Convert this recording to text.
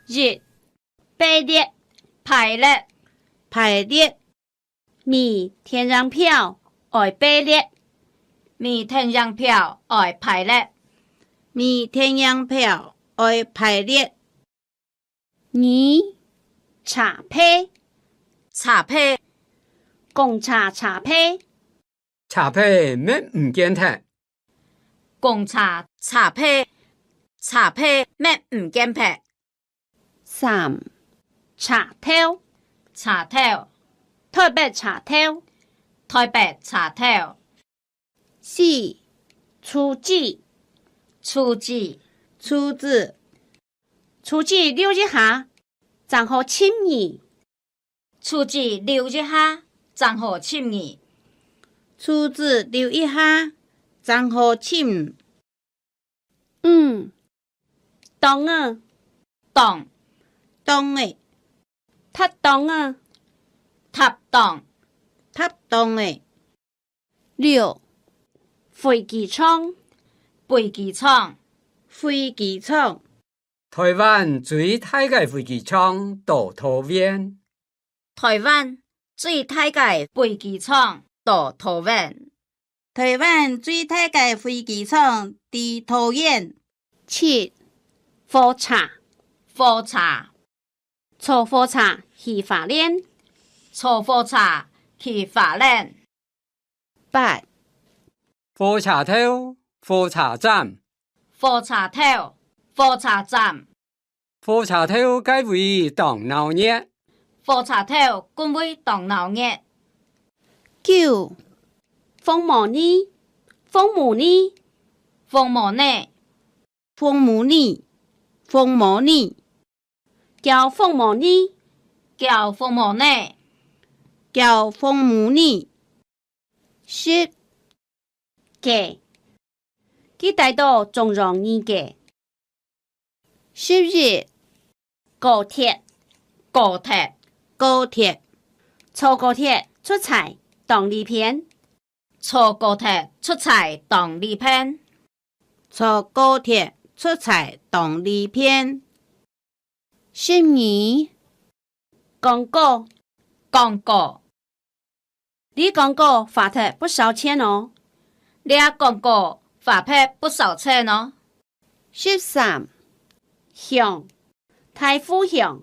日、八列、排列、排列。米天然票爱八列，米天然票爱排列，米天然票爱排列。二、茶批、茶批、贡茶茶批、茶批免唔见踢，贡茶茶批、茶批免唔见劈，三、茶头、茶头、台北茶头、台北茶头、四、初子、初子、初子。初子溜一下，然后亲耳。初子溜一下，然后亲耳。初子溜一下，然后亲。冬啊，冻冬诶，踢冬啊。塔冻塔冬诶。六、飞机场、飞机场。飞机场。台湾最大嘅飞机场到桃园，台湾最大嘅飞机场到桃园，台湾最大嘅飞机场伫桃园。七、火车、火车。坐火车去花莲。坐火车去花莲。八、火车头、火车站，火车头、火车站。火车头介位当闹热，火车头更为当闹热。九、风模拟、风模拟、风模拟、风模拟。风模拟。叫风模拟。叫风模拟。叫风模拟。十、假，佢帶到中容易嘅。11、高鐵、高鐵。高鐵。坐高鐵出差當禮片。坐高鐵出差當禮片。坐高鐵出差當禮片。12、廣告，廣告。你廣告花得不少錢哦。你廣告花費不少錢哦。13、鄉，太富鄉。